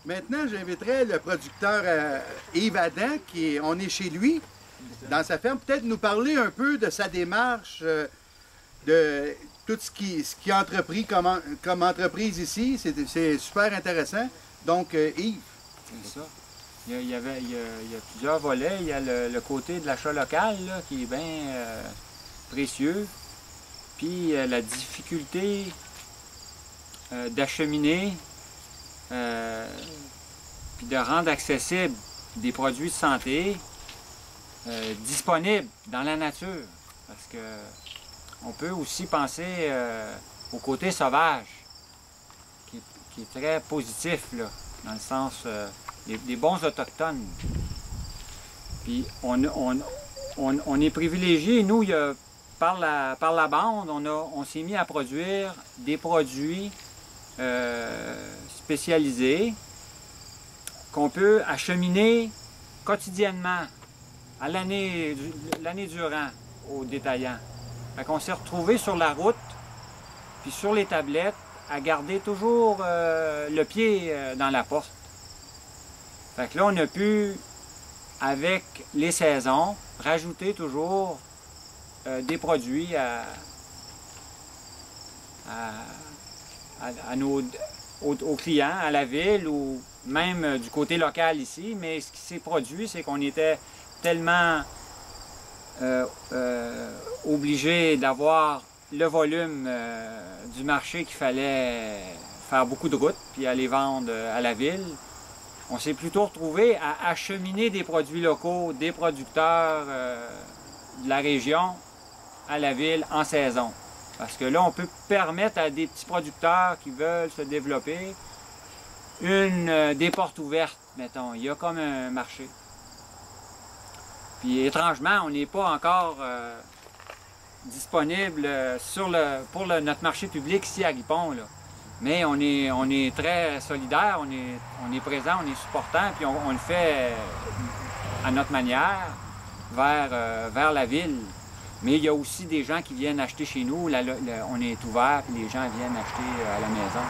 Maintenant, j'inviterai le producteur Yves Adam, on est chez lui, dans sa ferme, peut-être nous parler un peu de sa démarche, de tout ce qu'il a entrepris comme entreprise ici. C'est super intéressant. Donc, Yves. C'est ça. Il y a plusieurs volets. Il y a le côté de l'achat local là, qui est bien précieux. Puis la difficulté d'acheminer, puis de rendre accessibles des produits de santé disponibles dans la nature. Parce que on peut aussi penser au côté sauvage, qui est très positif, là, dans le sens des bons autochtones. Puis on est privilégié, nous, par la bande, on s'est mis à produire des produits spécialisés qu'on peut acheminer quotidiennement, à l'année durant, aux détaillants. Fait qu'on s'est retrouvé sur la route, puis sur les tablettes, à garder toujours le pied dans la porte. Fait que là, on a pu, avec les saisons, rajouter toujours des produits aux clients, à la ville ou même du côté local ici. Mais ce qui s'est produit, c'est qu'on était tellement obligé d'avoir le volume du marché qu'il fallait faire beaucoup de routes puis aller vendre à la ville. On s'est plutôt retrouvé à acheminer des produits locaux, des producteurs de la région à la ville en saison. Parce que là, on peut permettre à des petits producteurs qui veulent se développer des portes ouvertes, mettons. Il y a comme un marché. Puis étrangement, on n'est pas encore disponible pour notre marché public ici à Ripon, là. Mais on est très solidaire, on est présent, on est supportant, puis on le fait à notre manière vers la ville. Mais il y a aussi des gens qui viennent acheter chez nous. On est ouvert, puis les gens viennent acheter à la maison.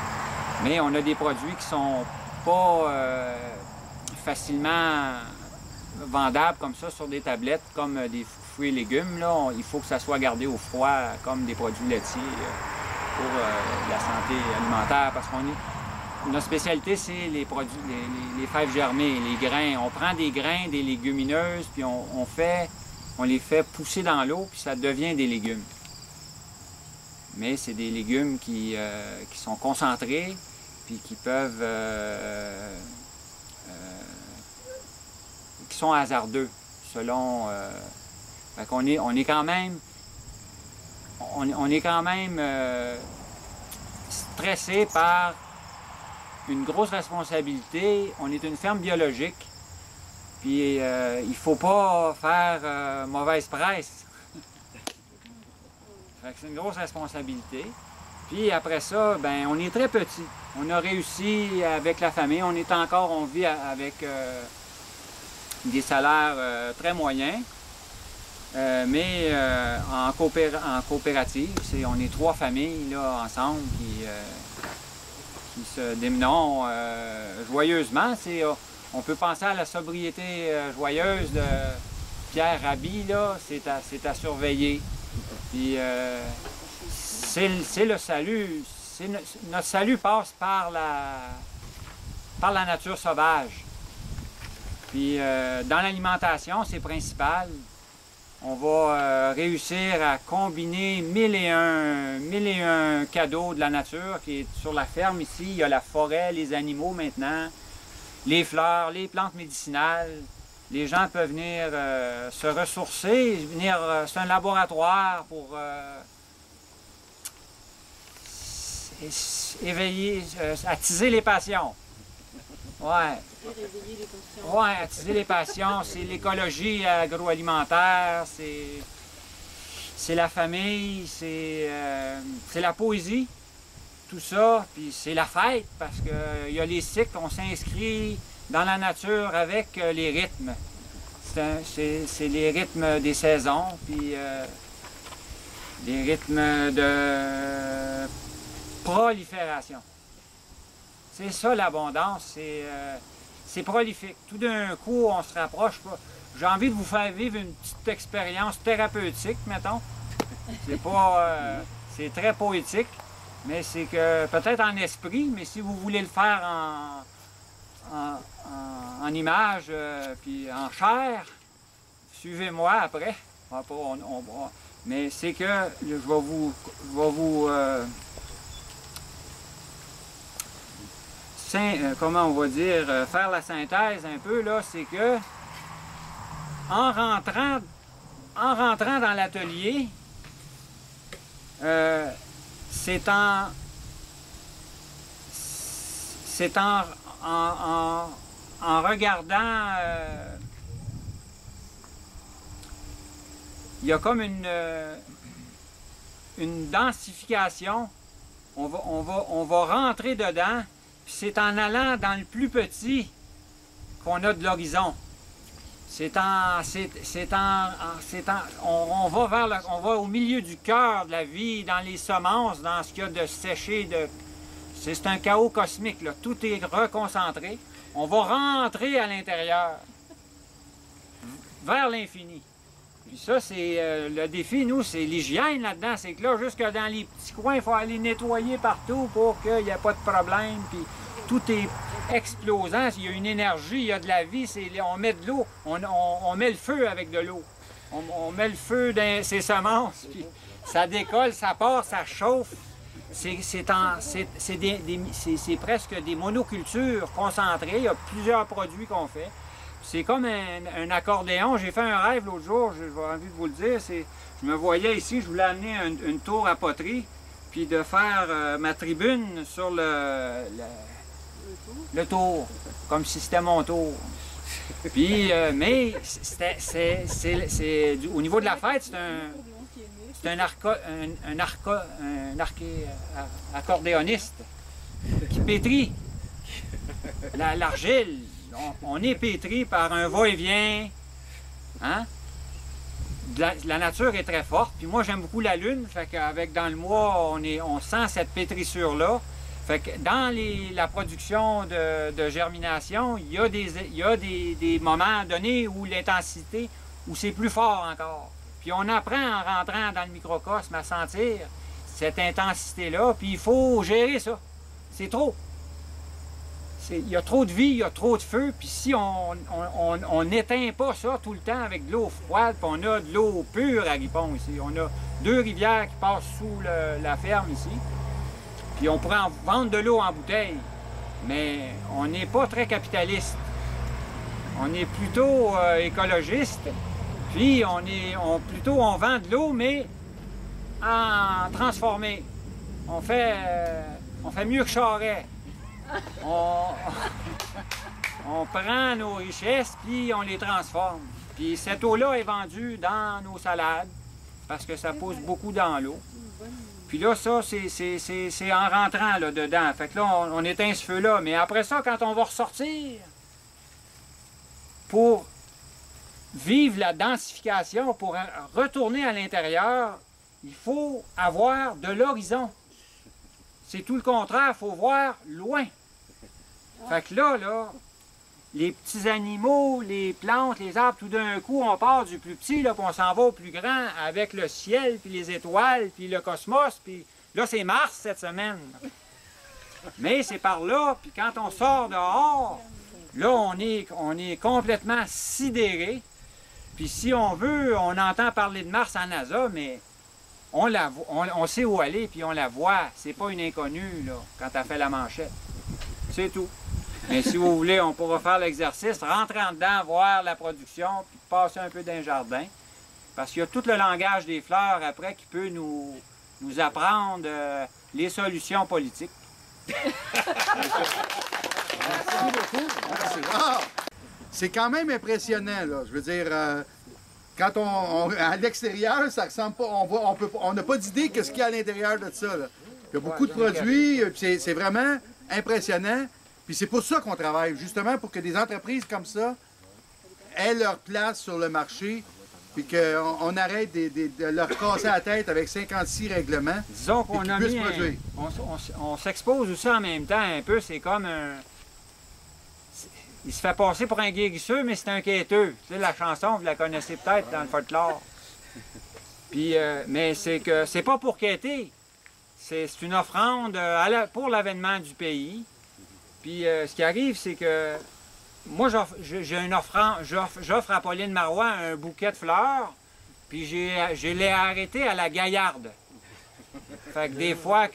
Mais on a des produits qui sont pas facilement vendables comme ça sur des tablettes, comme des fruits et légumes. Là. Il faut que ça soit gardé au froid, comme des produits laitiers pour la santé alimentaire. Parce notre spécialité, c'est les produits, les fèves germées, les grains. On prend des grains, des légumineuses, puis on les fait pousser dans l'eau, puis ça devient des légumes. Mais c'est des légumes qui sont concentrés, puis qui peuvent... qui sont hasardeux, selon... fait qu'on on est quand même... On est quand même stressé par une grosse responsabilité. On est une ferme biologique. Puis il ne faut pas faire mauvaise presse. C'est une grosse responsabilité. Puis après ça, ben, on est très petit. On a réussi avec la famille. On vit avec des salaires très moyens. Mais en coopérative, on est 3 familles là, ensemble qui se démenons joyeusement. On peut penser à la sobriété joyeuse de Pierre Rabhi, là, c'est à surveiller. Puis c'est le salut. Notre salut passe par la nature sauvage. Puis dans l'alimentation, c'est principal. On va réussir à combiner 1001 cadeaux de la nature qui est sur la ferme ici. Il y a la forêt, les animaux maintenant, les fleurs, les plantes médicinales. Les gens peuvent venir se ressourcer, c'est un laboratoire pour éveiller, attiser les passions. Ouais. Ouais, attiser les passions, c'est l'écologie agroalimentaire, c'est la famille, c'est la poésie, tout ça, puis c'est la fête, parce qu'il y a les cycles, on s'inscrit dans la nature avec les rythmes. C'est les rythmes des saisons, puis les rythmes de prolifération. C'est ça l'abondance, c'est prolifique. Tout d'un coup, on se rapproche. J'ai envie de vous faire vivre une petite expérience thérapeutique, mettons. C'est pas... c'est très poétique, mais c'est que peut-être en esprit, mais si vous voulez le faire en image, puis en chair, suivez-moi après. Mais c'est que je vais vous comment on va dire, faire la synthèse un peu, là, c'est que en rentrant dans l'atelier, c'est en regardant, il y a comme une densification. On va rentrer dedans, puis c'est en allant dans le plus petit qu'on a de l'horizon. On va au milieu du cœur de la vie, dans les semences, dans ce qu'il y a de séché. C'est un chaos cosmique, là. Tout est reconcentré. On va rentrer à l'intérieur, vers l'infini. Puis ça, c'est le défi, nous, c'est l'hygiène là-dedans. C'est que là, jusque dans les petits coins, il faut aller nettoyer partout pour qu'il n'y ait pas de problème. Puis tout est explosant. Il y a une énergie, il y a de la vie. On met de l'eau. On met le feu avec de l'eau. On met le feu dans ses semences. Puis ça décolle, ça part, ça chauffe. C'est presque des monocultures concentrées. Il y a plusieurs produits qu'on fait. C'est comme un accordéon. J'ai fait un rêve l'autre jour, j'ai envie de vous le dire. Je me voyais ici, je voulais amener une tour à poterie, puis de faire ma tribune sur le tour, comme si c'était mon tour. Puis, mais au niveau de la fête, c'est un accordéoniste qui pétrit l'argile. On est pétri par un va-et-vient. Hein? La nature est très forte. Puis moi, j'aime beaucoup la lune. Fait qu'avec dans le mois, on sent cette pétrissure-là. Fait que dans la production de germination, il y a des moments donnés où l'intensité, où c'est plus fort encore. Puis on apprend en rentrant dans le microcosme à sentir cette intensité-là. Puis il faut gérer ça. C'est trop. Il y a trop de vie, il y a trop de feu, puis si on n'éteint pas ça tout le temps avec de l'eau froide, puis on a de l'eau pure à Ripon ici. On a 2 rivières qui passent sous la ferme ici, puis on pourrait en vendre de l'eau en bouteille, mais on n'est pas très capitaliste. On est plutôt écologiste, puis on vend de l'eau, mais en transformé. On fait mieux que Charest. On prend nos richesses, puis on les transforme. Puis cette eau-là est vendue dans nos salades, parce que ça pousse beaucoup dans l'eau. Puis là, ça, c'est en rentrant là, dedans. Fait que là, on éteint ce feu-là. Mais après ça, quand on va ressortir, pour vivre la densification, pour retourner à l'intérieur, il faut avoir de l'horizon. C'est tout le contraire, il faut voir loin. Fait que là, les petits animaux, les plantes, les arbres, tout d'un coup, on part du plus petit, là, puis on s'en va au plus grand avec le ciel, puis les étoiles, puis le cosmos, puis là, c'est Mars cette semaine. Mais c'est par là, puis quand on sort dehors, là, on est complètement sidéré. Puis si on veut, on entend parler de Mars en NASA, mais on sait où aller, puis on la voit. C'est pas une inconnue, là, quand elle fait la manchette. C'est tout. Mais si vous voulez, on pourra faire l'exercice, rentrer en dedans, voir la production, puis passer un peu dans le jardin. Parce qu'il y a tout le langage des fleurs après qui peut nous apprendre les solutions politiques. Merci beaucoup. C'est quand même impressionnant, là. Je veux dire, quand à l'extérieur, ça ressemble pas. On n'a pas d'idée de ce qu'il y a à l'intérieur de ça, là. Il y a beaucoup de produits, c'est vraiment impressionnant. Puis c'est pour ça qu'on travaille, justement pour que des entreprises comme ça aient leur place sur le marché puis qu'on arrête de leur casser la tête avec 56 règlements. Disons qu'on a mis produire. on s'expose aussi en même temps un peu, c'est comme un... Il se fait passer pour un guérisseur, mais c'est un quêteux. Tu sais, la chanson, vous la connaissez peut-être dans le folklore. Puis, mais c'est que c'est pas pour quêter. C'est une offrande pour l'avènement du pays. Puis ce qui arrive, c'est que moi, j'ai une offrande, j'offre à Pauline Marois un bouquet de fleurs, puis je l'ai arrêté à la Gaillarde. Fait que des fois,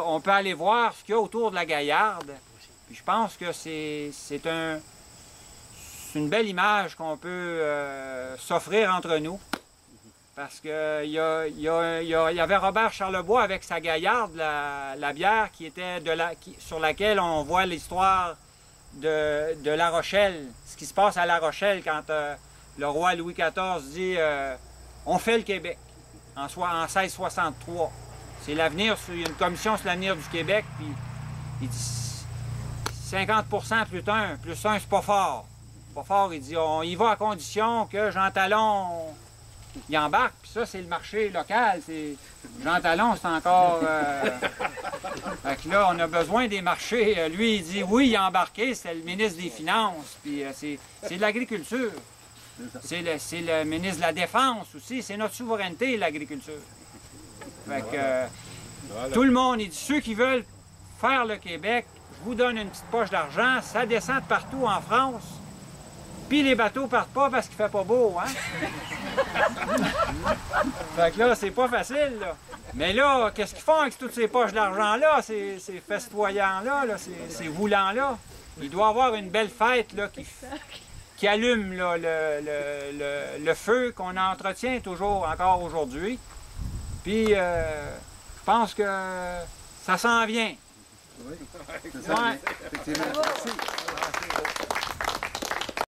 on peut aller voir ce qu'il y a autour de la Gaillarde. Puis je pense que c'est une belle image qu'on peut s'offrir entre nous. Parce qu'il y avait Robert Charlebois avec sa Gaillarde, la bière, qui était sur laquelle on voit l'histoire de La Rochelle. Ce qui se passe à La Rochelle quand le roi Louis XIV dit on fait le Québec en 1663. C'est l'avenir, il y a une commission sur l'avenir du Québec, puis il dit 50% plus 1, c'est pas fort. Pas fort, il dit on y va à condition que Jean Talon il embarque, puis ça, c'est le marché local. Jean Talon, c'est encore... Fait que là, on a besoin des marchés. Lui, il dit oui, il a embarqué, c'est le ministre des Finances, puis c'est de l'agriculture. C'est le ministre de la Défense aussi, c'est notre souveraineté, l'agriculture. Fait que tout le monde, il dit ceux qui veulent faire le Québec, je vous donne une petite poche d'argent, ça descend de partout en France. Puis les bateaux partent pas parce qu'il fait pas beau, hein? Fait que là, c'est pas facile, là. Mais là, qu'est-ce qu'ils font avec toutes ces poches d'argent-là, ces festoyants-là, ces voulants-là? Il doit y avoir une belle fête, là, qui allume là, le feu qu'on entretient toujours, encore aujourd'hui. Puis, je pense que ça s'en vient. Oui, ça s'en vient. Effectivement. Merci.